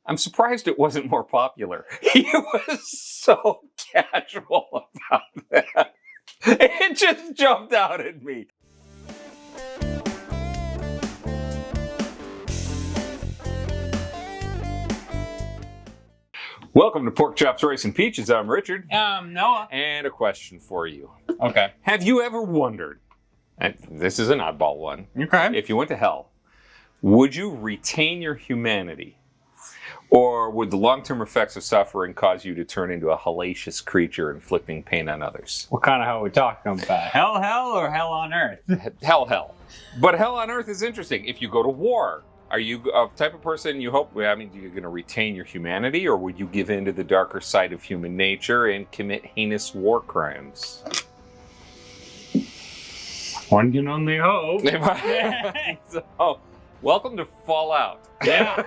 I'm surprised it wasn't more popular. He was so casual about that. It just jumped out at me. Welcome to Pork Chops, Rice, and Peaches. I'm Richard. Noah. And a question for you. Okay. Have you ever wondered, and this is an oddball one, Okay. if you went to hell, would you retain your humanity? Or would the long-term effects of suffering cause you to turn into a hellacious creature inflicting pain on others? What kind of hell are we talking about? Hell, or hell on earth? Hell. But hell on earth is interesting. If you go to war, are you a type of person you hope, you're going to retain your humanity, or would you give in to the darker side of human nature and commit heinous war crimes? One can only hope. So, welcome to Fallout. Yeah.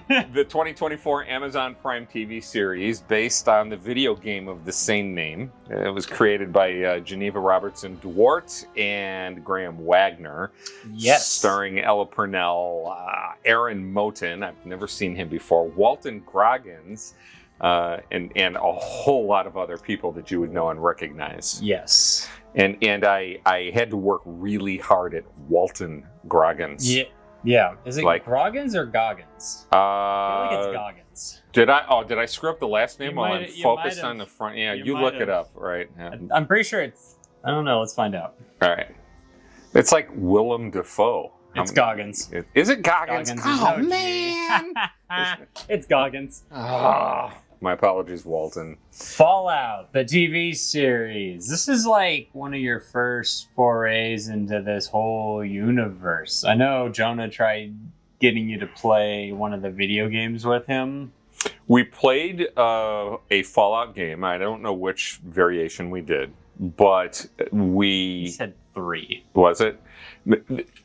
The 2024 Amazon Prime TV series based on the video game of the same name. It was created by Geneva Robertson Duarte and Graham Wagner. Yes. Starring Ella Purnell, Aaron Moten, I've never seen him before, Walton Goggins, and a whole lot of other people that you would know and recognize. Yes. And I had to work really hard at Walton Goggins. Yeah. Yeah. Is it like Groggins or Goggins? I feel like it's Goggins. Did I screw up the last name while I'm focused on the front? Yeah, you look it up, right? Yeah. I'm pretty sure it's... I don't know. Let's find out. All right. It's like Willem Dafoe. It's Goggins. Is it Goggins? Oh, man. It's Goggins. Oh, my apologies, Walton. Fallout, the TV series. This is like one of your first forays into this whole universe. I know Jonah tried getting you to play one of the video games with him. We played a Fallout game. I don't know which variation we did, but He said 3. Was it?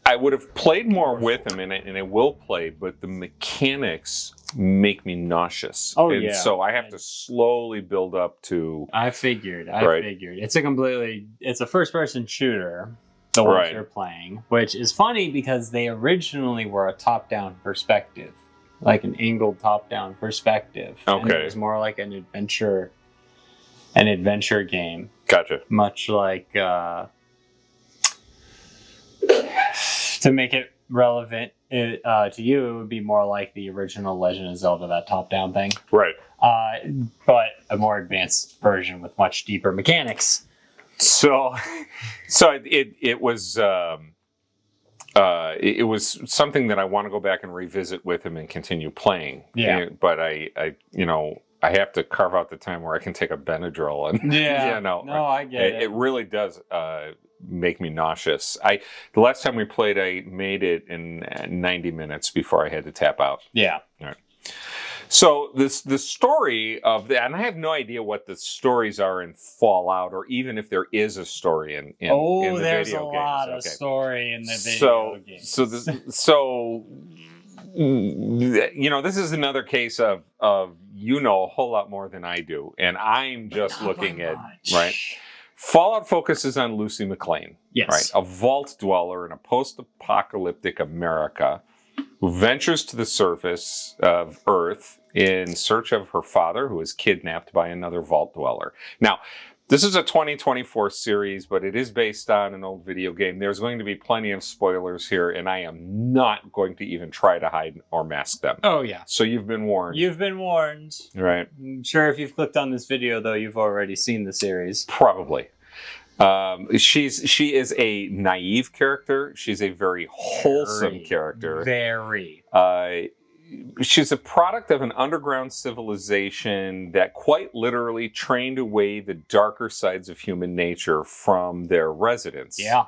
I would have played more with him, and I will play, but the mechanics make me nauseous. Oh, and yeah. so I have to slowly build up to... I figured. Right. It's a first-person shooter, the ones Right. you're playing, which is funny because they originally were a top-down perspective, like an angled top-down perspective. Okay. And it was more like an adventure game. Gotcha. Much like, to make it relevant to you, it would be more like the original Legend of Zelda, that top-down thing. Right. But a more advanced version with much deeper mechanics. So it was something that I want to go back and revisit with him and continue playing. Yeah. But I have to carve out the time where I can take a Benadryl and I get it. It really does make me nauseous. The last time we played, I made it in 90 minutes before I had to tap out. Yeah. All right. So the story of that, and I have no idea what the stories are in Fallout, or even if there is a story in the video games. There's a lot of story in the video games. So this is another case of a whole lot more than I do, and I'm just looking at right. Fallout focuses on Lucy McLean, yes, right, a vault dweller in a post-apocalyptic America who ventures to the surface of Earth in search of her father, who is kidnapped by another vault dweller. Now, this is a 2024 series, but it is based on an old video game. There's going to be plenty of spoilers here, and I am not going to even try to hide or mask them. Oh, yeah. So you've been warned. You've been warned. Right. I'm sure if you've clicked on this video, though, you've already seen the series. Probably. She is a naive character. She's a very wholesome character. Very. She's a product of an underground civilization that quite literally trained away the darker sides of human nature from their residents. Yeah.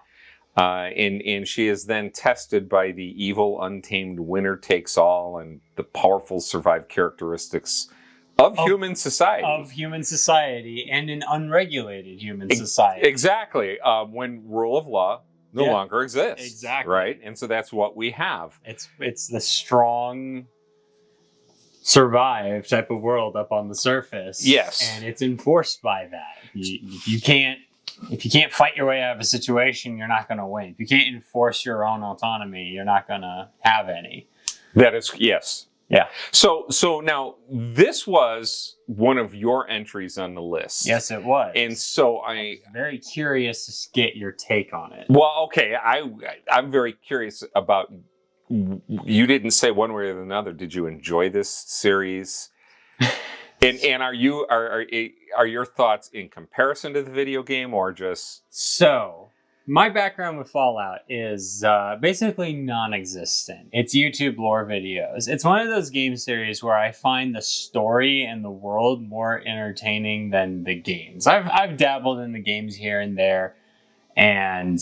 And she is then tested by the evil, untamed winner takes all, and the powerful survive characteristics of human society. Of human society, and an unregulated human society. Exactly. When rule of law no longer exists. Exactly. Right? And so that's what we have. It's the strong survive type of world up on the surface. Yes. And it's enforced by that. If you can't fight your way out of a situation, you're not going to win. If you can't enforce your own autonomy, you're not going to have any. That is, yes. Yeah. So now this was one of your entries on the list. Yes, it was. And so I very curious to get your take on it. Well, okay, I'm very curious about. You didn't say one way or another. Did you enjoy this series? and are your thoughts in comparison to the video game or just? So my background with Fallout is basically non-existent. It's YouTube lore videos. It's one of those game series where I find the story and the world more entertaining than the games. I've dabbled in the games here and there, and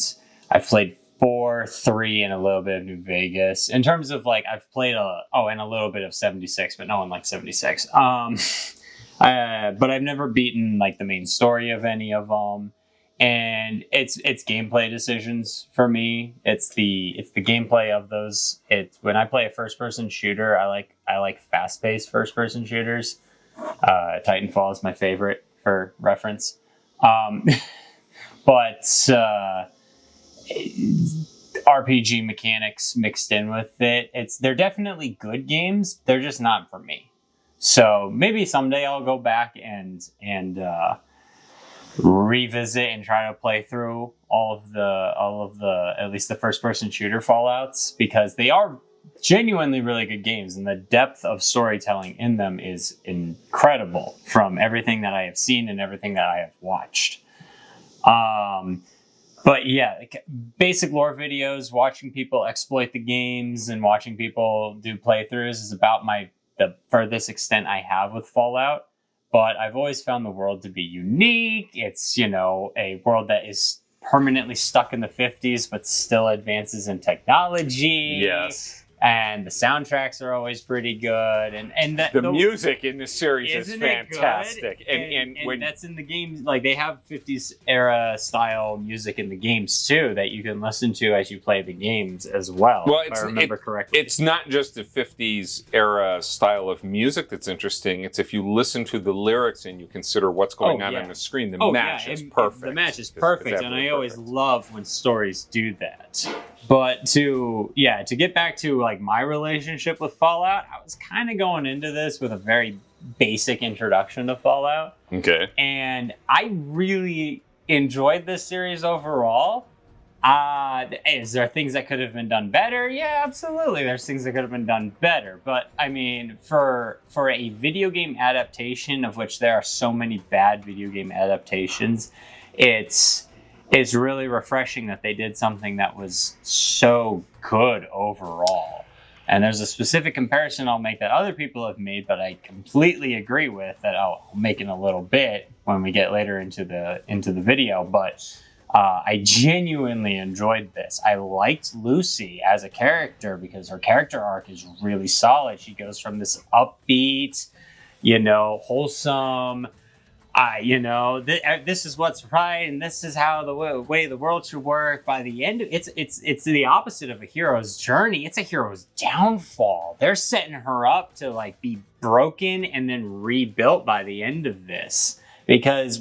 I've played 4, 3, and a little bit of New Vegas. In terms of like, I've played and a little bit of 76, but no one likes 76. But I've never beaten like the main story of any of them. And it's gameplay decisions for me. It's the gameplay of those. When I play a first person shooter, I like fast paced first person shooters. Titanfall is my favorite for reference. But RPG mechanics mixed in with it. They're definitely good games. They're just not for me. So maybe someday I'll go back and revisit and try to play through all of the at least the first person shooter Fallouts, because they are genuinely really good games and the depth of storytelling in them is incredible from everything that I have seen and everything that I have watched. But yeah, like basic lore videos, watching people exploit the games and watching people do playthroughs is about the furthest extent I have with Fallout. But I've always found the world to be unique. It's, a world that is permanently stuck in the 50s, but still advances in technology. Yes. And the soundtracks are always pretty good. And the music in this series is fantastic. And when that's in the games, like they have 50s era style music in the games too that you can listen to as you play the games as well. Well, if I remember correctly. It's not just the 50s era style of music that's interesting. It's if you listen to the lyrics and you consider what's going on the screen, the match is perfect. The match is perfect, and I always love when stories do that. But to get back to like my relationship with Fallout, I was kind of going into this with a very basic introduction to Fallout. Okay. And I really enjoyed this series overall. Is there things that could have been done better? Yeah, absolutely. There's things that could have been done better. But I mean, for a video game adaptation, of which there are so many bad video game adaptations, it's really refreshing that they did something that was so good overall. And there's a specific comparison I'll make that other people have made, but I completely agree with that I'll make in a little bit when we get later into the video. But I genuinely enjoyed this. I liked Lucy as a character because her character arc is really solid. She goes from this upbeat, wholesome, this is what's right, and this is how the way the world should work. By the end, it's the opposite of a hero's journey. It's a hero's downfall. They're setting her up to like be broken and then rebuilt by the end of this. Because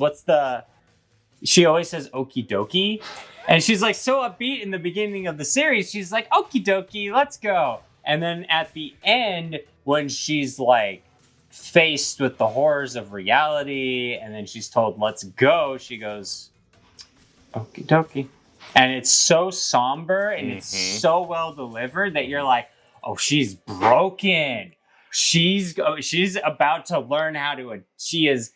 she always says okie dokie, and she's like so upbeat in the beginning of the series. She's like okie dokie, let's go. And then at the end, when she's like faced with the horrors of reality and then she's told let's go, she goes okie dokie, and it's so somber and it's so well delivered that you're like, oh, she's broken, she's about to learn she is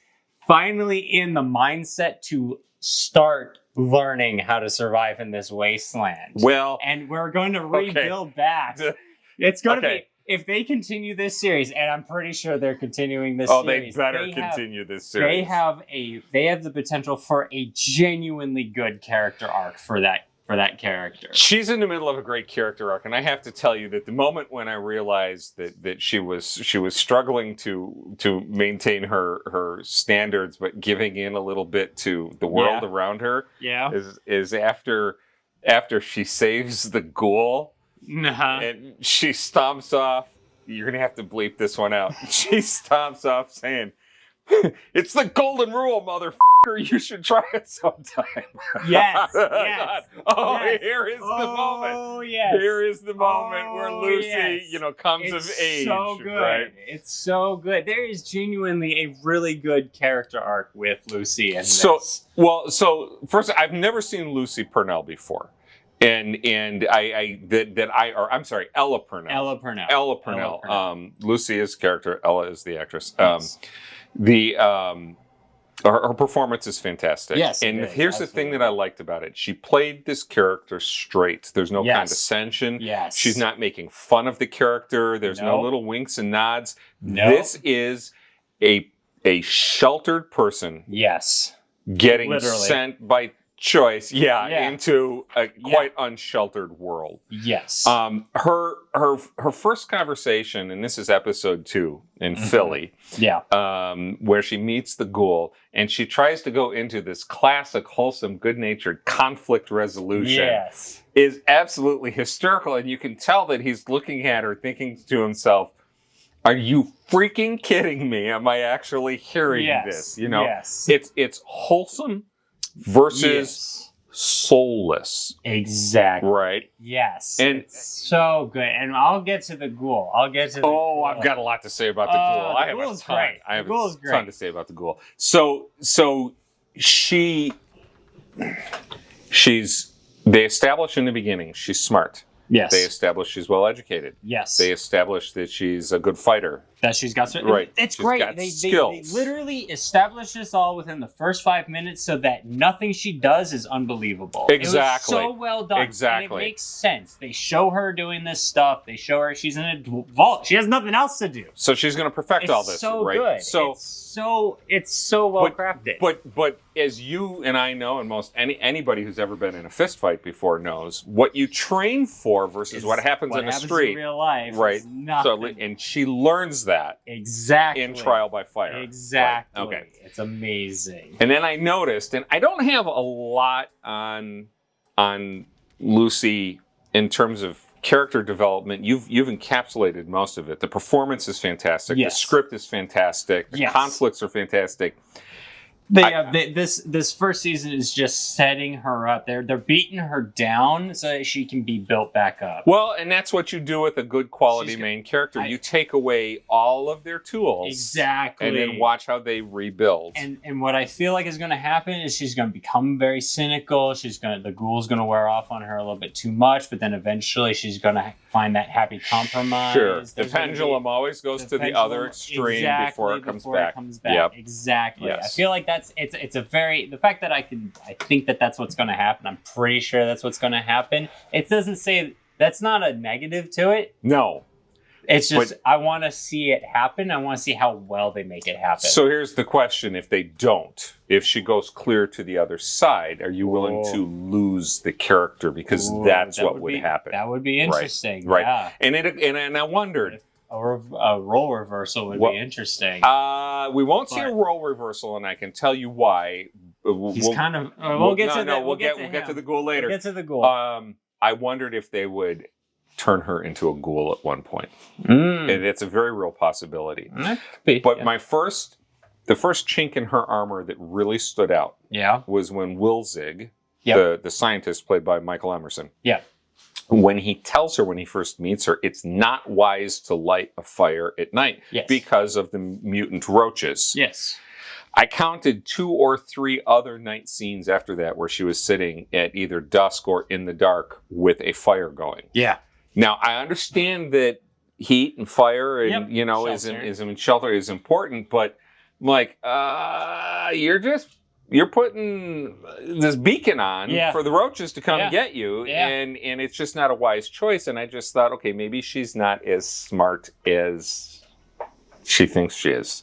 finally in the mindset to start learning how to survive in this wasteland. Well, and we're going to rebuild that. It's going to be, if they continue this series, and I'm pretty sure they're continuing this series. They better continue this series. They have the potential for a genuinely good character arc for that character. She's in the middle of a great character arc, and I have to tell you that the moment when I realized that she was struggling to maintain her standards, but giving in a little bit to the world around her, is after she saves the ghoul. And she stomps off. You're gonna have to bleep this one out. She stomps off saying, "It's the golden rule, mother." you should try it sometime. Yes, I yes, thought, oh, yes. here is the moment. Oh, yes. Here is the moment where Oh, Lucy, yes. comes It's of age. so good. Right? It's so good. There is genuinely a really good character arc with Lucy and So, this. well, so first, I've never seen Lucy Purnell before, and I'm sorry, Ella Purnell. Ella Purnell. Ella Purnell. Lucy is character. Ella is the actress. Yes. Her performance is fantastic. Yes, it and is, here's the thing that I liked about it. She played this character straight. There's no Yes. condescension. Yes. She's not making fun of the character. There's no Nope. little winks and nods. Nope. This is a sheltered person Yes. getting Literally. sent by choice, Yeah. into a quite unsheltered world. Yes. Her first conversation, and this is episode 2 in Philly, Yeah. where she meets the ghoul, and she tries to go into this classic, wholesome, good-natured conflict resolution, Yes. is absolutely hysterical, and you can tell that he's looking at her, thinking to himself, "Are you freaking kidding me? Am I actually hearing this?" Yes. It's wholesome versus Yes. soulless, Exactly. right? Yes. And- it's so good. And I'll get to the ghoul. Oh, I've got a lot to say about the ghoul. the I have a ghoul's ton. great. I have The ghoul's a great. ton to say about the ghoul. So they establish in the beginning she's smart. Yes. They establish she's well educated. Yes. They establish that she's a good fighter. That she's got Right. It's She's great. got They skills. literally establish this all within the first 5 minutes, so that nothing she does is unbelievable. Exactly. It was so well done. Exactly. And it makes sense. They show her doing this stuff. They show her she's in a vault. She has nothing else to do. So she's going to perfect It's all this, so right? good. It's so well crafted. But as you and I know, and most anybody who's ever been in a fist fight before knows, what you train for versus what happens in the street, in real life, right? is nothing. And she learns that Exactly. in Trial by Fire. Exactly. Right. Okay. It's amazing. And then I noticed, and I don't have a lot on Lucy in terms of character development. You've encapsulated most of it. The performance is fantastic. Yes. The script is fantastic. The Yes. conflicts are fantastic. This first season is just setting her up. They're beating her down so that she can be built back up. Well, and that's what you do with a good quality She's main character. You take away all of their tools. Exactly. And then watch how they rebuild. And what I feel like is going to happen is she's going to become very cynical. The ghoul's going to wear off on her a little bit too much, but then eventually she's going to find that happy compromise. Sure. The There's gonna pendulum be- always goes to the pendulum- other extreme before it comes back. Yep. Yep. Exactly. Yes. I feel like it's a very, the fact that I think that that's what's going to happen. I'm pretty sure that's what's going to happen. It doesn't say, that's not a negative to it. No. It's just, I want to see it happen. I want to see how well they make it happen. So here's the question. If they don't, if she goes clear to the other side, are you willing to lose the character? Because that's what would happen. That would be interesting. Right. Yeah. And I wondered. A role reversal would be interesting. We won't see a role reversal, and I can tell you why. He's kind of. We'll get to the ghoul later. We'll get to the ghoul. I wondered if they would turn her into a ghoul at one point. Mm. And it's a very real possibility. But the first chink in her armor that really stood out was when Wilzig, the scientist played by Michael Emerson, when he tells her when he first meets her, it's not wise to light a fire at night because of the mutant roaches. Yes. I counted 2 or 3 other night scenes after that where she was sitting at either dusk or in the dark with a fire going. Yeah. Now, I understand that heat and fire and, shelter is important, but I'm like, you're putting this beacon on for the roaches to come get you, and it's just not a wise choice. And I just thought, okay, maybe she's not as smart as she thinks she is.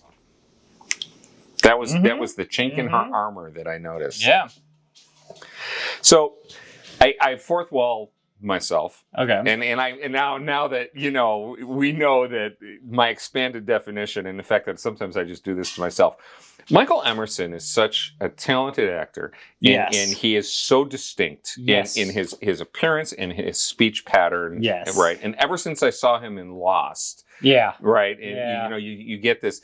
That was the chink in her armor that I noticed. Yeah. So I fourth wall myself. Okay. And now that we know that my expanded definition and the fact that sometimes I just do this to myself. Michael Emerson is such a talented actor, and he is so distinct in his appearance and his speech pattern. Yes. Right. And ever since I saw him in Lost. Yeah. Right. And you get this.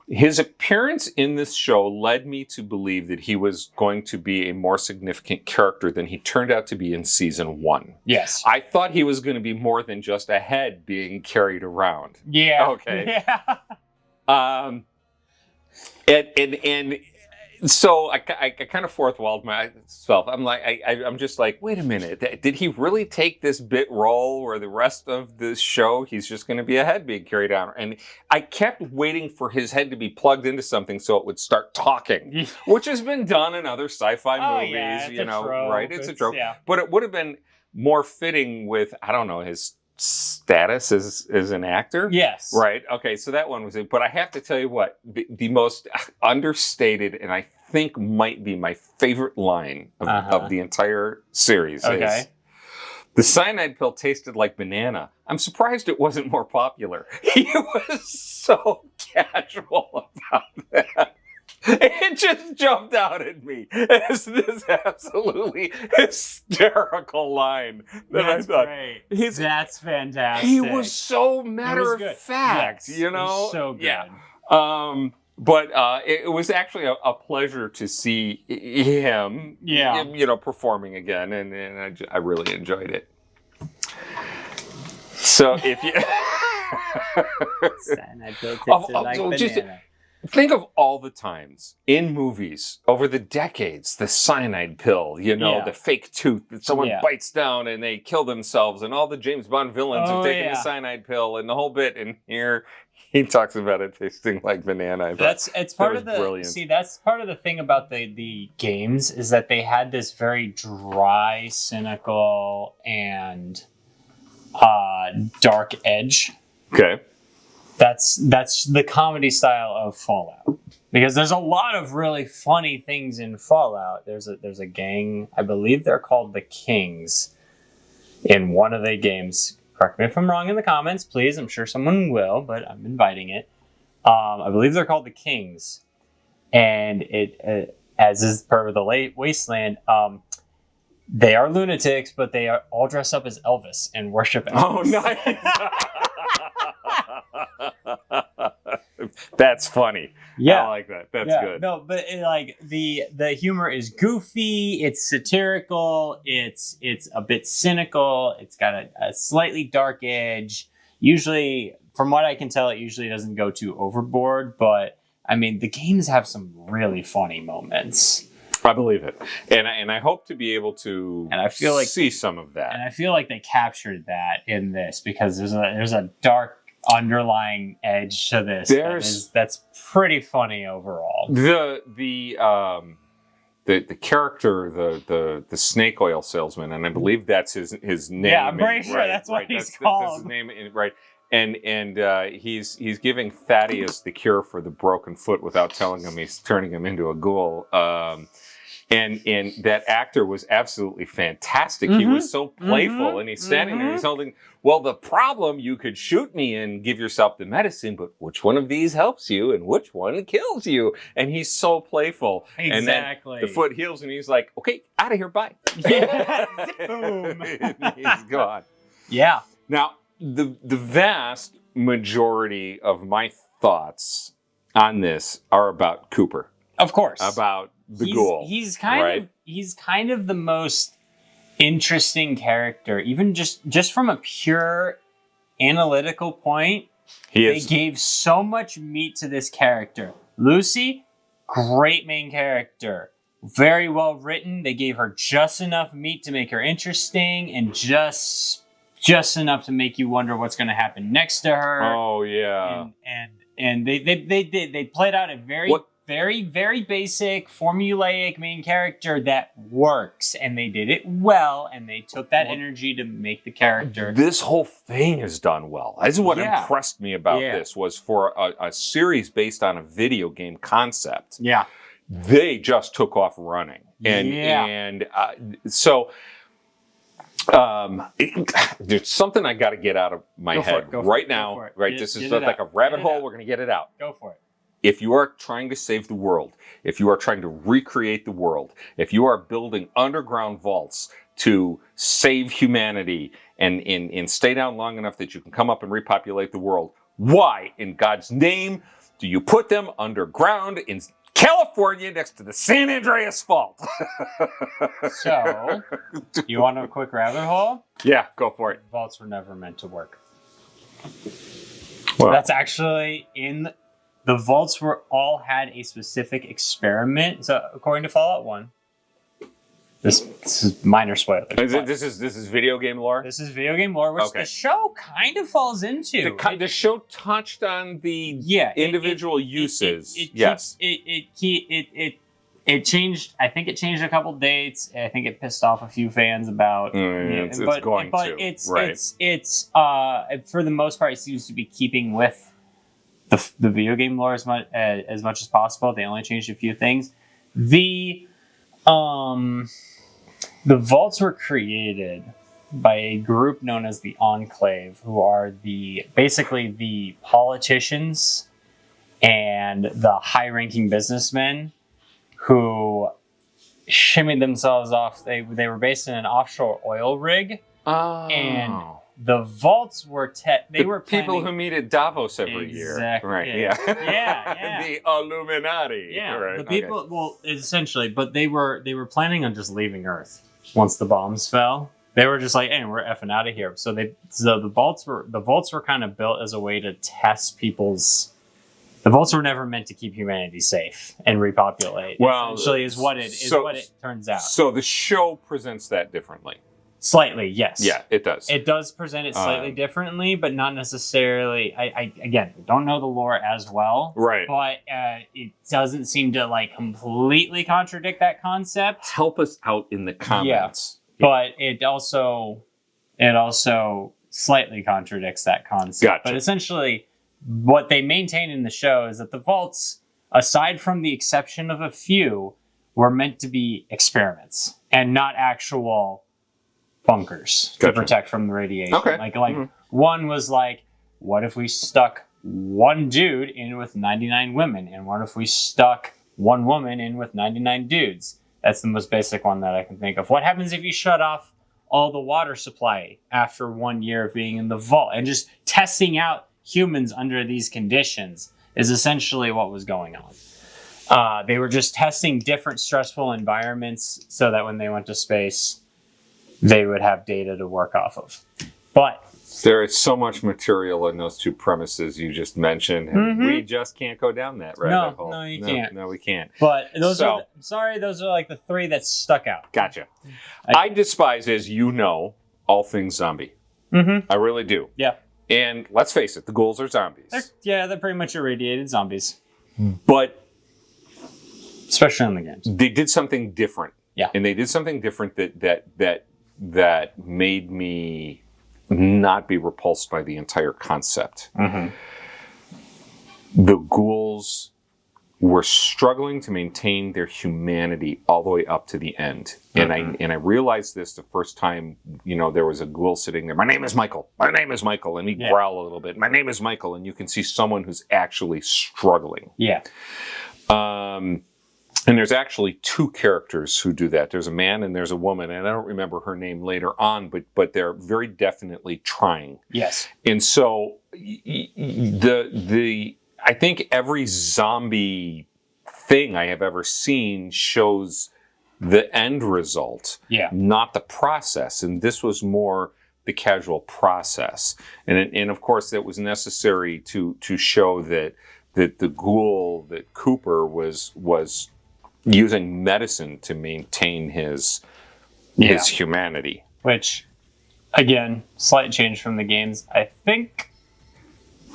His appearance in this show led me to believe that he was going to be a more significant character than he turned out to be in season 1. Yes. I thought he was going to be more than just a head being carried around. Yeah. Okay. Yeah. And so I kind of fourth-walled myself. I'm like, I'm just like, wait a minute. Did he really take this bit role where the rest of the show he's just going to be a head being carried out? And I kept waiting for his head to be plugged into something so it would start talking, which has been done in other sci-fi movies. Yeah, it's a trope. Right? It's a trope. Yeah. But it would have been more fitting with, I don't know, his status as an actor. Yes. Right. Okay. So that one was it. But I have to tell you what, the most understated and I think might be my favorite line of the entire series is, the cyanide pill tasted like banana. I'm surprised it wasn't more popular. He was so casual about that. It just jumped out at me as this absolutely hysterical line that I thought. Great. That's fantastic. He was so matter of fact, yes, you know. So good. Yeah. But it was actually a pleasure to see him, performing again, and I really enjoyed it. So if you think of all the times in movies over the decades, the cyanide pill, the fake tooth that someone bites down and they kill themselves, and all the James Bond villains have taken the cyanide pill and the whole bit. And here he talks about it tasting like banana. That's part of the brilliant. See, that's part of the thing about the games is that they had this very dry, cynical, and dark edge. Okay. That's the comedy style of Fallout, because there's a lot of really funny things in Fallout. There's a gang, I believe they're called the Kings, in one of the games. Correct me if I'm wrong in the comments, please. I'm sure someone will, but I'm inviting it. I believe they're called the Kings, and it as is per the Wasteland. They are lunatics, but they are all dressed up as Elvis and worship Elvis. Oh, nice. That's funny. Yeah, I like that. That's good. No, but the humor is goofy. It's satirical. It's a bit cynical. It's got a slightly dark edge. Usually, from what I can tell, it usually doesn't go too overboard. But I mean, the games have some really funny moments. I believe it, and I hope to be able to. And I feel like see some of that. And I feel like they captured that in this, because there's a dark underlying edge to this that's pretty funny overall. The character, the snake oil salesman, and I believe that's his name. Yeah, I'm pretty sure that's what he's called. That's his name, right? And he's giving Thaddeus the cure for the broken foot without telling him he's turning him into a ghoul. And that actor was absolutely fantastic. He was so playful, and he's standing there, he's holding, well, the problem, you could shoot me and give yourself the medicine, but which one of these helps you and which one kills you? And he's so playful. Exactly. And then the foot heals and he's like, okay, out of here, bye. Boom. He's gone. Yeah. Now, the vast majority of my thoughts on this are about Cooper. Of course. About the ghoul. He's kind of the most interesting character, even just from a pure analytical point. They gave so much meat to this character. Lucy, great main character. Very well written. They gave her just enough meat to make her interesting, and just enough to make you wonder what's going to happen next to her. Oh yeah. And they played out a very, very basic, formulaic main character that works, and they did it well, and they took that energy to make the character. This whole thing is done well. This is what impressed me about this, was for a series based on a video game concept. Yeah. They just took off running. So there's something I got to get out of my head right now. Right, this is like a rabbit hole. We're going to get it out. Go for it. If you are trying to save the world, if you are trying to recreate the world, if you are building underground vaults to save humanity and stay down long enough that you can come up and repopulate the world, why, in God's name, do you put them underground in California next to the San Andreas Fault? So, you want a quick rabbit hole? Yeah, go for it. Vaults were never meant to work. Well, That's actually in the vaults were all had a specific experiment. So according to Fallout 1, this is minor spoilers. this is video game lore. This is video game lore, which Okay. the show kind of falls into. The show touched on the individual uses. Yes. It changed. I think it changed a couple dates. I think it pissed off a few fans about. It's going to. It's for the most part, it seems to be keeping with the video game lore as much as possible. They only changed a few things. The vaults were created by a group known as the Enclave, who are basically the politicians and the high-ranking businessmen who shimmied themselves off. They were based in an offshore oil rig, and the vaults were people who meet at Davos every year. Right? Yeah. Yeah. The Illuminati. Yeah. Right. The people. Well, essentially, but they were planning on just leaving Earth once the bombs fell. They were just like, "Hey, we're effing out of here." So the vaults were kind of built as a way to test people's. The vaults were never meant to keep humanity safe and repopulate. Well, essentially, is what it turns out. So the show presents that differently. Slightly, yes. Yeah, it does. It does present it slightly differently, but not necessarily. I again don't know the lore as well, Right. But it doesn't seem to like completely contradict that concept. Help us out in the comments. But it also slightly contradicts that concept. Gotcha. But essentially, what they maintain in the show is that the vaults, aside from the exception of a few, were meant to be experiments and not actual bunkers to protect from the radiation. Okay. Like one was like, what if we stuck one dude in with 99 women, and what if we stuck one woman in with 99 dudes? That's the most basic one that I can think of. What happens if you shut off all the water supply after 1 year of being in the vault? And just testing out humans under these conditions is essentially what was going on. They were just testing different stressful environments so that when they went to space, they would have data to work off of. But there is so much material in those two premises you just mentioned, and we just can't go down that rabbit hole. No, you can't. No, we can't. But those are like the three that stuck out. Gotcha. I despise, as you know, all things zombie. Mm-hmm. I really do. Yeah. And let's face it, the ghouls are zombies. They're pretty much irradiated zombies. But especially in the games. They did something different. Yeah. And they did something different that made me not be repulsed by the entire concept. Mm-hmm. The ghouls were struggling to maintain their humanity all the way up to the end. Mm-hmm. And I realized this the first time, there was a ghoul sitting there. My name is Michael. My name is Michael. And he'd growl a little bit. My name is Michael. And you can see someone who's actually struggling. Yeah. And there's actually two characters who do that. There's a man and there's a woman, and I don't remember her name later on, but they're very definitely trying. Yes. And so I think every zombie thing I have ever seen shows the end result, not the process. And this was more the casual process. And of course, that was necessary to show that the ghoul, that Cooper was using medicine to maintain his humanity. Which, again, slight change from the games. I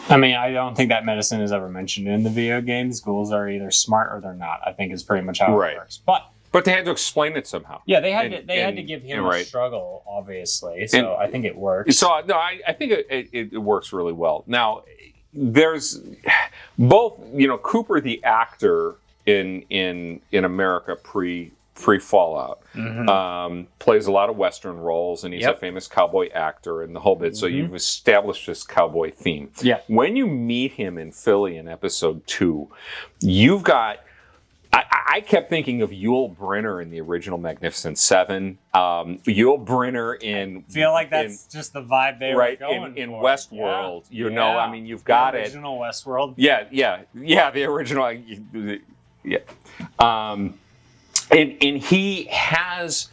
don't think that medicine is ever mentioned in the video games. Ghouls are either smart or they're not, I think is pretty much how it works. But they had to explain it somehow. Yeah, they had to give him a struggle, obviously. So I think it works. So no, I think it works really well. Now, there's both, Cooper the actor in America pre Fallout, plays a lot of Western roles, and he's a famous cowboy actor and the whole bit. So you've established this cowboy theme. Yeah. When you meet him in Philly in episode 2, you've got. I kept thinking of Yul Brynner in the original Magnificent Seven. Yul Brynner in I feel like that's just the vibe they were going in for. Westworld. Yeah. You know, I mean, you've got the it. original Westworld. Yeah, the original. Yeah, and he has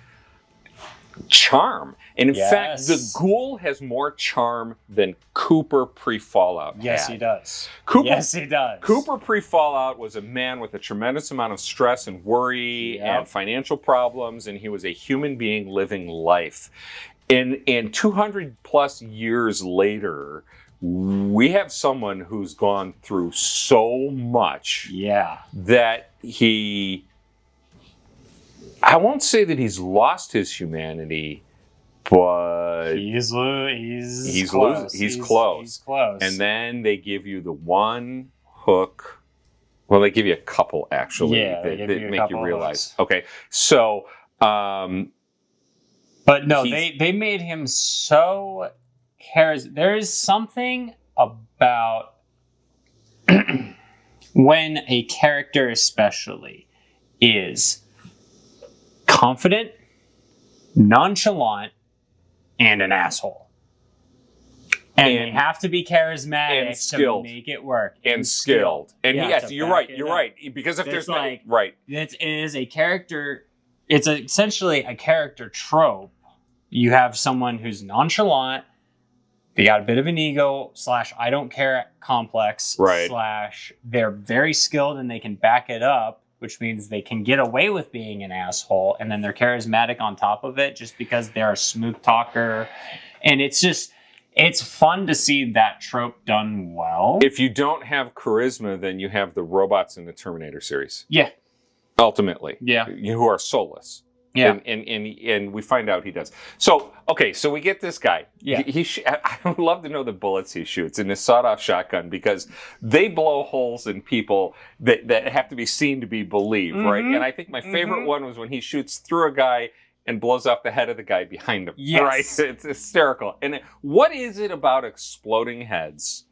charm. And in fact, the ghoul has more charm than Cooper pre-Fallout Yes, had. he does. Cooper, yes, he does. Cooper pre-Fallout was a man with a tremendous amount of stress and worry and financial problems, and he was a human being living life. And 200 plus years later, we have someone who's gone through so much that I won't say that he's lost his humanity, but he's close. He's close. close. And then they give you the one hook. Well, they give you a couple actually. Yeah, that make you realize. Hooks. Okay, so. But no, they made him so charismatic. There is something about when a character, especially, is confident, nonchalant, and an asshole. And they have to be charismatic to make it work. And skilled. And yes, you're right. Because if there's like, right. It is a character. It's essentially a character trope. You have someone who's nonchalant. They got a bit of an ego / I don't care complex / they're very skilled and they can back it up, which means they can get away with being an asshole, and then they're charismatic on top of it just because they're a smooth talker. And it's fun to see that trope done well. If you don't have charisma, then you have the robots in the Terminator series. Yeah. Ultimately. Yeah. Who are soulless. Yeah. And we find out he does. So, okay, so we get this guy. Yeah. I would love to know the bullets he shoots in his sawed-off shotgun, because they blow holes in people that have to be seen to be believed, right? And I think my favorite one was when he shoots through a guy and blows off the head of the guy behind him. Yes. Right? It's hysterical. And what is it about exploding heads?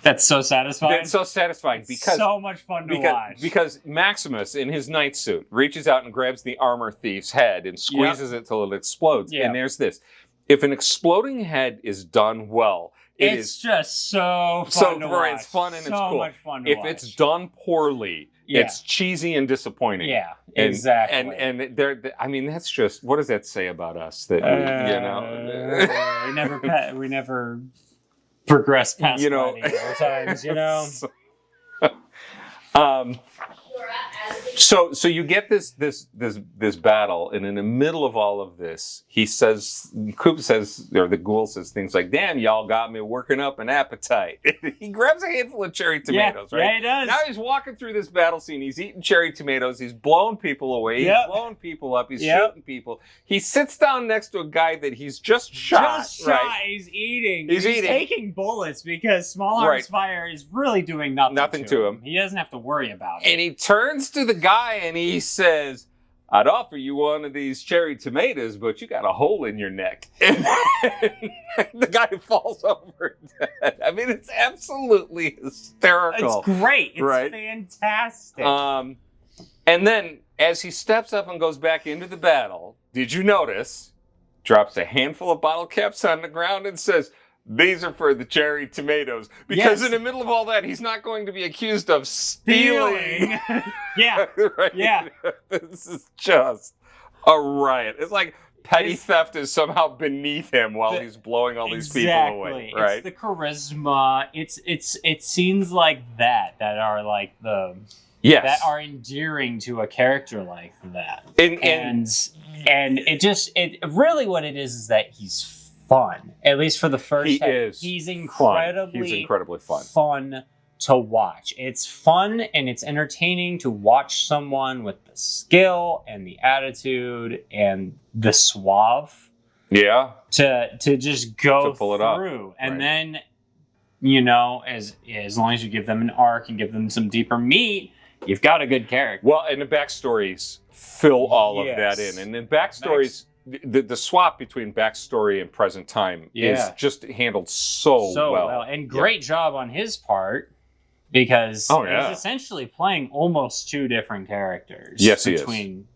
That's so satisfying. It's so satisfying because so much fun to watch. Because Maximus, in his night suit, reaches out and grabs the armor thief's head and squeezes it till it explodes. Yep. And there's this: if an exploding head is done well, it's just so fun to watch. It's fun and it's cool. So much fun to watch. If it's done poorly, it's cheesy and disappointing. Yeah, exactly. And I mean, that's just, what does that say about us? That we never progress past many other times, So you get this battle, and in the middle of all of this, Coop says, or the ghoul says things like, "Damn, y'all got me working up an appetite." He grabs a handful of cherry tomatoes, right? Yeah, he does. Now he's walking through this battle scene. He's eating cherry tomatoes. He's blowing people away. He's blowing people up. He's shooting people. He sits down next to a guy that he's just shot. Right? He's eating. He's eating. Taking bullets because small arms fire is really doing nothing to him. He doesn't have to worry about it. And he turns to the guy and he says, "I'd offer you one of these cherry tomatoes, but you got a hole in your neck." And the guy falls over dead. I mean, it's absolutely hysterical. It's great. It's fantastic. And then as he steps up and goes back into the battle, did you notice? Drops a handful of bottle caps on the ground and says, "These are for the cherry tomatoes." Because in the middle of all that, he's not going to be accused of stealing. Right? Yeah. This is just a riot. It's like petty theft is somehow beneath him while he's blowing all these people away. Right? It's the charisma. It's scenes like that are like that are endearing to a character like that. And it really what it is that he's fun. At least for the first time. He's incredibly fun to watch. It's fun and it's entertaining to watch someone with the skill and the attitude and the suave. Yeah. To just go to pull it through. Up. And then, as long as you give them an arc and give them some deeper meat, you've got a good character. Well, and the backstories fill all of that in. And the backstories, the swap between backstory and present time is just handled so well. And great job on his part. because Oh, yeah. he's essentially playing almost two different characters. Yes, he is.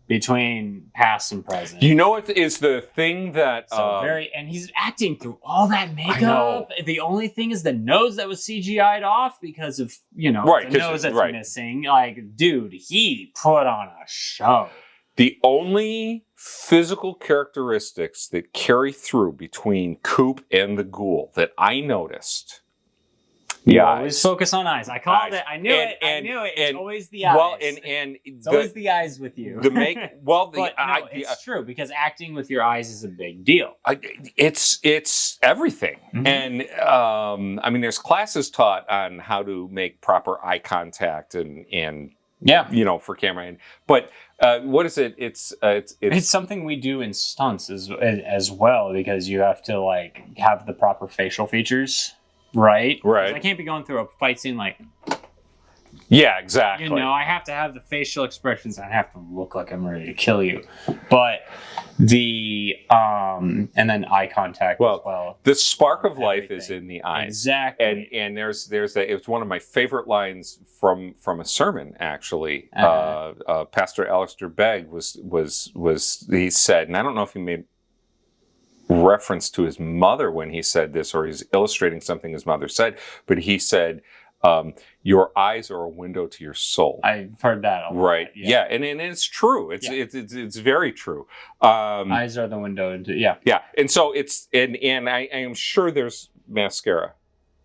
Between past and present. You know what is the thing that... and he's acting through all that makeup. I know. The only thing is the nose that was CGI'd off because of, the nose that's missing. Like, dude, he put on a show. The only physical characteristics that carry through between Coop and the ghoul that I noticed... You always focus on eyes. I called it. I knew it. It's always the eyes. Well, it's always the eyes with you. It's true because acting with your eyes is a big deal. It's everything. Mm-hmm. And there's classes taught on how to make proper eye contact and for camera. But what is it? It's something we do in stunts as well because you have to have the proper facial features. Right. I can't be going through a fight scene like. Yeah, exactly. I have to have the facial expressions. And I have to look like I'm ready to kill you. But the and then eye contact as well. The spark of life is in the eyes. Exactly. And there's it's one of my favorite lines from a sermon actually. Pastor Alistair Begg he said, and I don't know if he made reference to his mother when he said this, or he's illustrating something his mother said, but he said, your eyes are a window to your soul. I've heard that a lot. Right. Yeah. And it's true. It's very true. Eyes are the window into, Yeah. And so and I am sure there's mascara.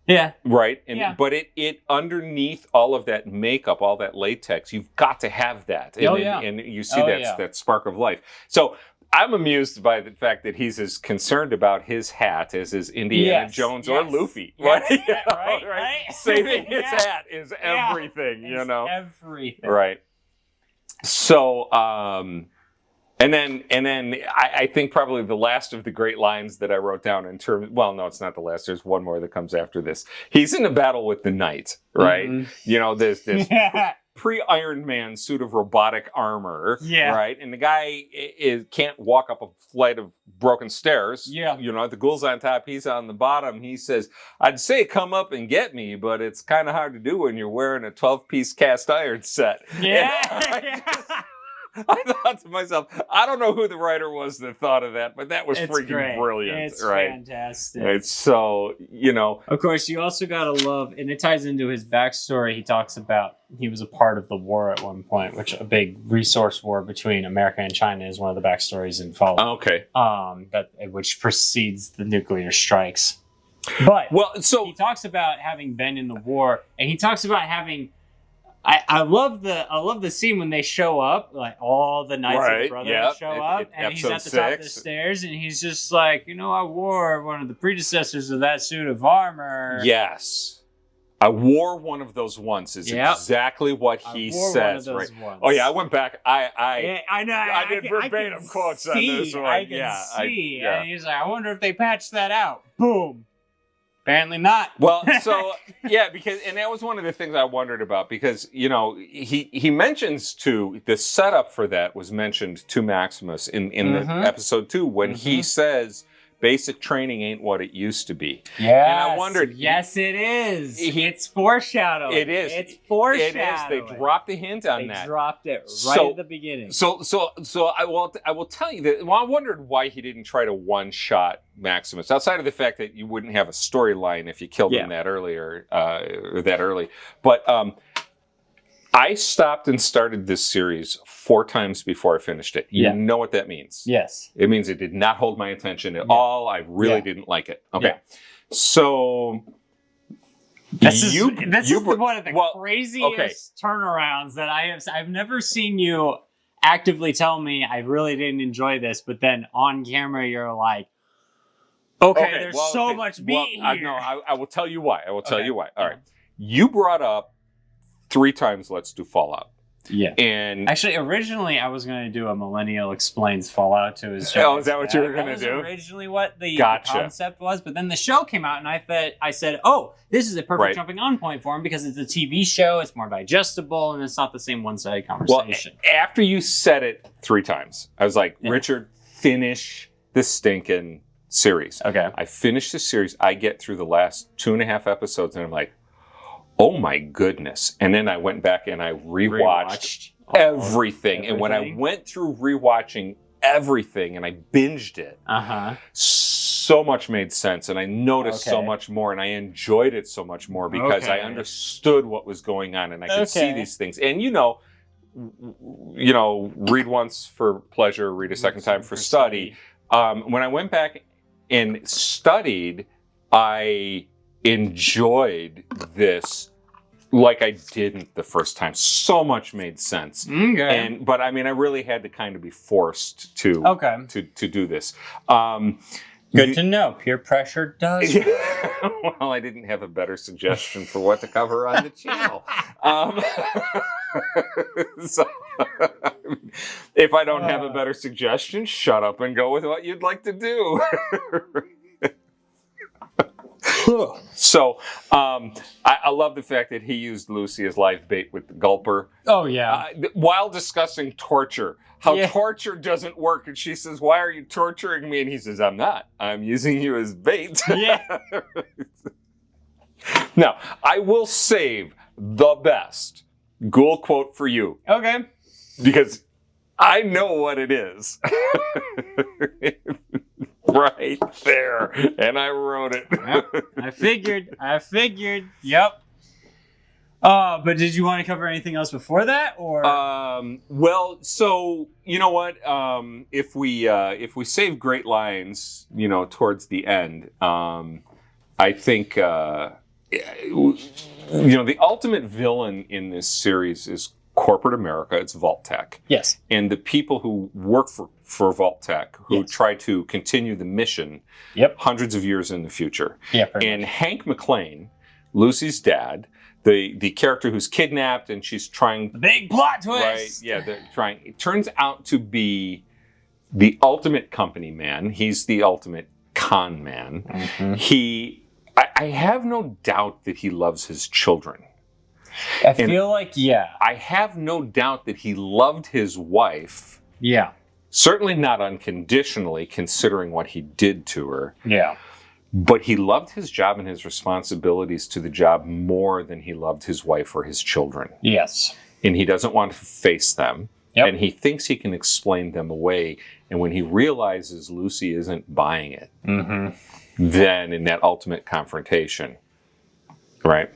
Yeah. Right. But it underneath all of that makeup, all that latex, you've got to have that. And you see that spark of life. So I'm amused by the fact that he's as concerned about his hat as is Indiana Jones or Luffy. Yes. Right? Saving his hat is everything, Everything. Right. So, and then I think probably the last of the great lines that I wrote down in terms, well, no, it's not the last. There's one more that comes after this. He's in a battle with the knight, right? Mm-hmm. There's this pre-Iron Man suit of robotic armor, right? And the guy can't walk up a flight of broken stairs. Yeah. The ghoul's on top, he's on the bottom. He says, I'd say come up and get me, but it's kind of hard to do when you're wearing a 12-piece cast iron set. Yeah. I thought to myself, I don't know who the writer was that thought of that, but that was freaking brilliant. It's fantastic. It's so, Of course, you also gotta love, and it ties into his backstory. He talks about he was a part of the war at one point, which a big resource war between America and China is one of the backstories in Fallout. Okay. Which precedes the nuclear strikes. But he talks about having been in the war, and he talks about having. I love the scene when they show up, like all the Knights of the Brotherhood show up, and he's at the top of the stairs, and he's just like, I wore one of the predecessors of that suit of armor. Yes, I wore one of those once. Is exactly what he says. Right? Once. Oh yeah, I went back. I know. I did verbatim quotes on this one. I can see, and he's like, I wonder if they patched that out. Boom. Apparently not. Well, because that was one of the things I wondered about because he mentions the setup for that was mentioned to Maximus in the episode 2 when he says basic training ain't what it used to be. Yeah. And I wondered. Yes, it is. It's foreshadowing. It is. It's foreshadowing. It is. They dropped a hint on that. They dropped it at the beginning. So I will tell you that. Well, I wondered why he didn't try to one-shot Maximus, outside of the fact that you wouldn't have a storyline if you killed him that early. But I stopped and started this series 4 times before I finished it. You know what that means? Yes. It means it did not hold my attention at all. I really didn't like it. Okay. Yeah. So this is one of the craziest turnarounds that I've never seen you actively tell me I really didn't enjoy this, but then on camera you're like, there's so much meat here. No, I will tell you why. All right. You brought up 3 times Let's Do Fallout. Yeah. And actually, originally I was going to do a Millennial Explains Fallout to his show. Oh, is that what you were going to do? That was originally what the concept was, but then the show came out and I said, this is a perfect jumping on point for him because it's a TV show, it's more digestible, and it's not the same one-sided conversation. Well, after you said it 3 times, I was like, Richard, finish the stinking series. Okay. I finished the series. I get through the last 2.5 episodes, and I'm like, oh my goodness. And then I went back and I rewatched everything. And when I went through rewatching everything and I binged it, so much made sense. And I noticed so much more, and I enjoyed it so much more because I understood what was going on and I could see these things. And read once for pleasure, read a second time for study. When I went back and studied, I enjoyed this like I didn't the first time. So much made sense. But I mean, I really had to kind of be forced to do this. Good to know. Peer pressure does work. Well, I didn't have a better suggestion for what to cover on the channel. So, if I don't have a better suggestion, shut up and go with what you'd like to do. So, I love the fact that he used Lucy as live bait with the gulper. Oh, yeah. While discussing torture, how torture doesn't work. And she says, why are you torturing me? And he says, I'm not. I'm using you as bait. Yeah. Now, I will save the best ghoul quote for you. Okay. Because I know what it is. Right there. And I wrote it. Yep. I figured. Yep. But did you want to cover anything else before that, or? Well, so you know what? If we save great lines, towards the end, I think the ultimate villain in this series is corporate America. It's Vault-Tec. Yes. And the people who work for Vault-Tec who try to continue the mission hundreds of years in the future. Yeah. And Hank McClane, Lucy's dad, the character who's kidnapped and she's trying... The big plot twist! Right, yeah, it turns out to be the ultimate company man. He's the ultimate con man. Mm-hmm. I have no doubt that he loves his children. I feel like, I have no doubt that he loved his wife. Yeah. Certainly not unconditionally, considering what he did to her. Yeah. But he loved his job and his responsibilities to the job more than he loved his wife or his children. Yes. And he doesn't want to face them. Yep. And he thinks he can explain them away. And when he realizes Lucy isn't buying it, then in that ultimate confrontation, right?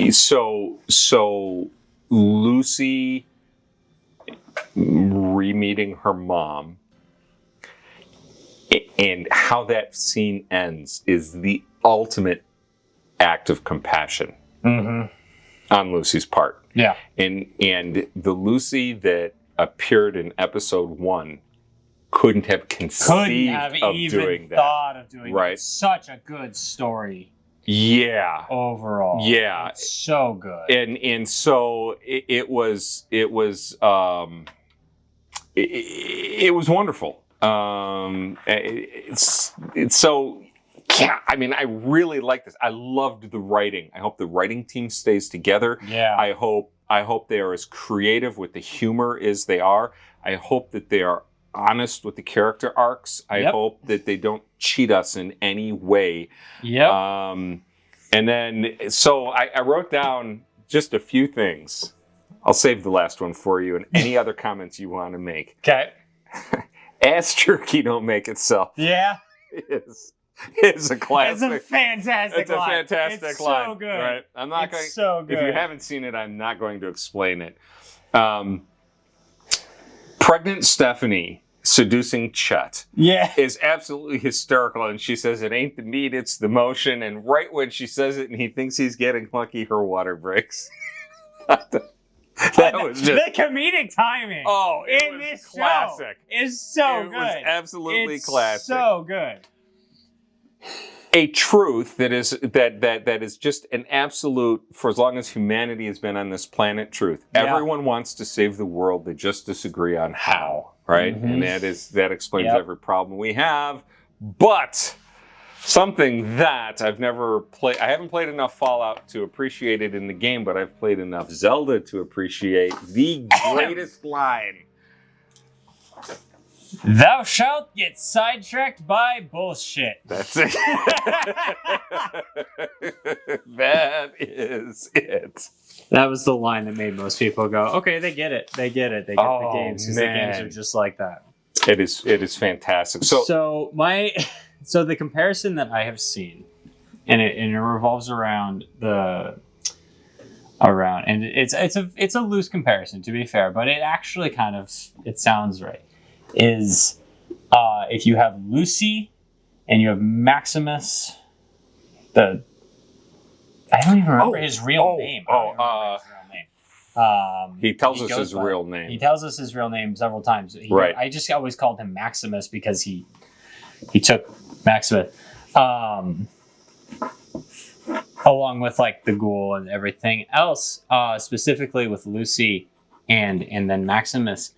So Lucy re-meeting her mom and how that scene ends is the ultimate act of compassion on Lucy's part. Yeah. And the Lucy that appeared in episode 1 couldn't have conceived of doing that. Thought of doing right. It's such a good story. Yeah. Overall. Yeah. It's so good. And so it was wonderful. It's so, yeah, I mean, I really like this. I loved the writing. I hope the writing team stays together. Yeah. I hope they are as creative with the humor as they are. I hope that they are honest with the character arcs. I hope that they don't cheat us in any way. Yep. And then, so I wrote down just a few things. I'll save the last one for you and any other comments you want to make. Okay. Ass jerky don't make itself. Yeah. It's a classic. It's a fantastic line. It's line. So good. Right? I'm not going. So good. If you haven't seen it, I'm not going to explain it. Pregnant Stephanie seducing Chet is absolutely hysterical, and she says it ain't the meat, it's the motion, and right when she says it and he thinks he's getting lucky, her water breaks. That was just the comedic timing. Oh, in this classic. Show is so good. It was absolutely it's classic. So good. A truth that is just an absolute, for as long as humanity has been on this planet, truth. Yeah. Everyone wants to save the world. They just disagree on how, right? And that explains every problem we have. But something that I've never played, I haven't played enough Fallout to appreciate it in the game, but I've played enough Zelda to appreciate the greatest line Thou shalt get sidetracked by bullshit. That's it. That is it. That was the line that made most people go, okay, they get it. They get it. They get the games because the games are just like that. It is fantastic. So the comparison that I have seen, and it revolves around and it's a loose comparison, to be fair, but it actually kind of it sounds right. Is if you have Lucy and you have Maximus, I don't even remember his real name. He tells us his real name. He tells us his real name several times. Right. I just always called him Maximus because he took Maximus, along with like the ghoul and everything else. Specifically with Lucy and then Maximus,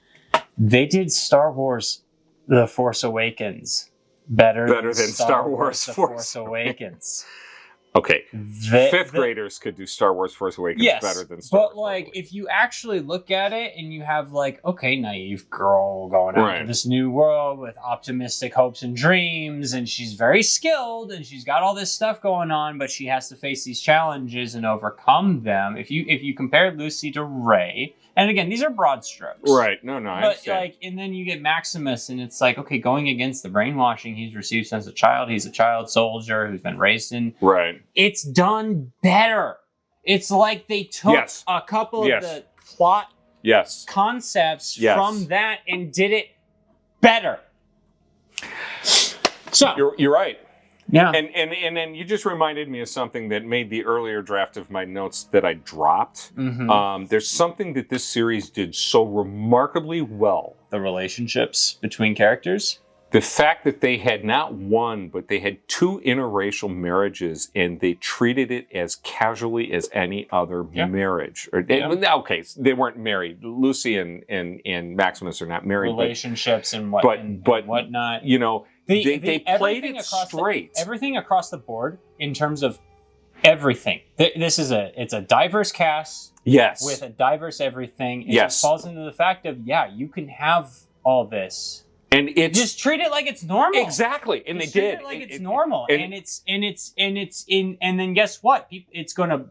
they did Star Wars: The Force Awakens better than Star Wars: The Force Awakens. Okay, fifth graders could do Star Wars: Force Awakens better than Star Wars. But like, if you actually look at it and you have like, okay, naive girl going out to this new world with optimistic hopes and dreams, and she's very skilled and she's got all this stuff going on, but she has to face these challenges and overcome them. If you compare Lucy to Rey, and again, these are broad strokes, right? No, I understand. Like, and then you get Maximus, and it's like, okay, going against the brainwashing he's received since a child. He's a child soldier who's been raised in It's done better. It's like they took a couple of the plot concepts from that and did it better. So you're right. Yeah. And then you just reminded me of something that made the earlier draft of my notes that I dropped. Mm-hmm. There's something that this series did so remarkably well. The relationships between characters. The fact that they had not one, but they had two interracial marriages, and they treated it as casually as any other marriage. Okay, they weren't married. Lucy and Maximus are not married. Relationships and whatnot. You know, they played it straight. Everything across the board in terms of everything. It's a diverse cast. Yes. With a diverse everything. It falls into the fact of, you can have all this. And it's just treat it like it's normal. Exactly, and just they treat did it like it's normal, and then guess what? It's gonna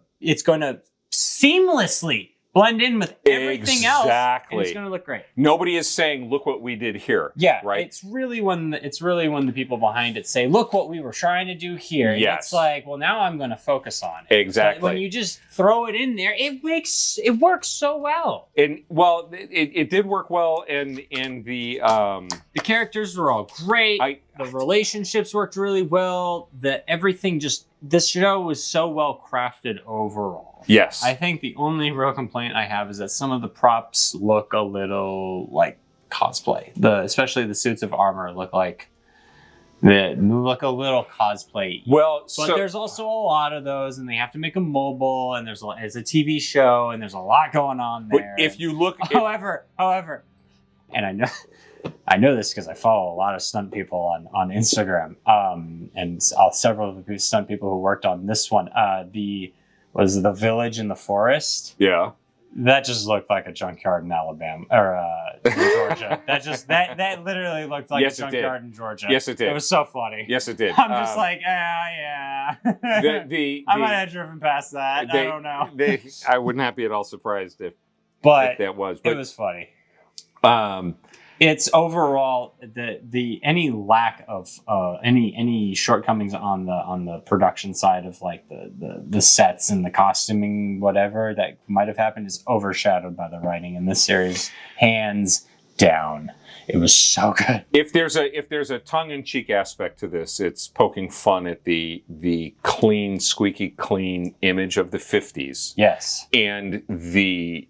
seamlessly blend in with everything else, and it's gonna look great. Nobody is saying, "Look what we did here." Yeah, right. It's really when the people behind it say, "Look what we were trying to do here." Yes. It's like, well, now I'm gonna focus on it. Exactly. But when you just throw it in there, it works so well. And it did work well, and the characters were all great. The relationships worked really well. This show was so well crafted overall. Yes. I think the only real complaint I have is that some of the props look a little like cosplay. Especially the suits of armor look a little cosplay. But there's also a lot of those, and they have to make them mobile, and it's a TV show, and there's a lot going on there. But if you look, however, and I know this because I follow a lot of stunt people on Instagram, and several of the stunt people who worked on this one. Was the village in the forest? Yeah. That just looked like a junkyard in Alabama or in Georgia. that literally looked like a junkyard in Georgia. Yes, it did. It was so funny. Yes, it did. I'm just like, yeah. I might have driven past that. I don't know. I would not be at all surprised if that was. But it was funny. It's overall any lack of any shortcomings on the production side of like the sets and the costuming, whatever that might have happened, is overshadowed by the writing in this series, hands down. It was so good. If there's a tongue-in-cheek aspect to this, it's poking fun at the clean, squeaky clean image of the 50s. Yes. And the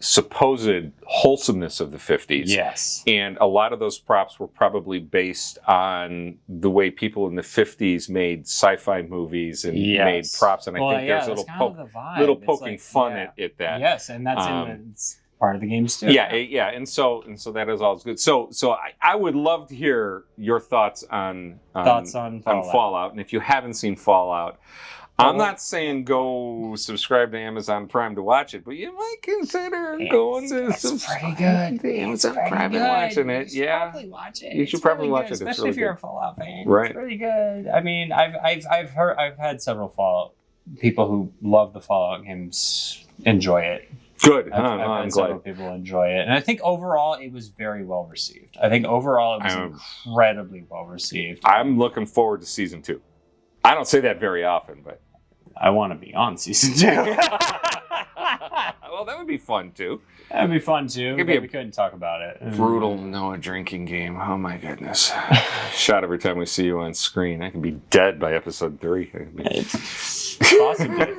supposed wholesomeness of the 50s. Yes. And a lot of those props were probably based on the way people in the 50s made sci-fi movies and made props. And I think there's a little poking fun at that. Yes, and that's part of the games too. Yeah, and so that is all good. So I would love to hear your thoughts on Fallout. And if you haven't seen Fallout, I'm not saying go subscribe to Amazon Prime to watch it, but you might consider going to subscribe to Amazon Prime and watching it. You should probably watch it. You should probably watch it, especially if you're a Fallout fan. Right. It's really good. I mean, I've had several Fallout people who love the Fallout games enjoy it. Good. I've had several people enjoy it, and I think overall it was very well received. I think overall it was incredibly well received. I'm looking forward to season 2. I don't say that very often, but I want to be on season 2. Well, that would be fun too. That would be fun too. Maybe we couldn't talk about it. Brutal Noah drinking game. Oh my goodness! Shot every time we see you on screen. I can be dead by episode 3. Possibly.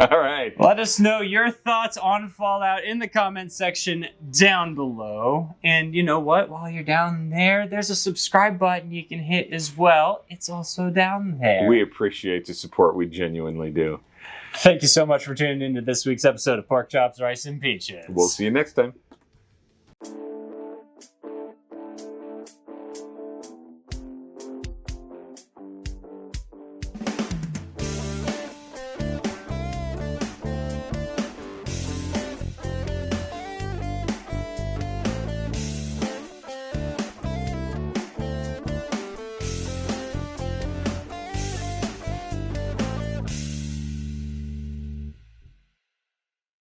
All right. Let us know your thoughts on Fallout in the comments section down below. And you know what? While you're down there, there's a subscribe button you can hit as well. It's also down there. We appreciate the support. We genuinely do. Thank you so much for tuning into this week's episode of Pork Chops, Rice, and Peaches. We'll see you next time.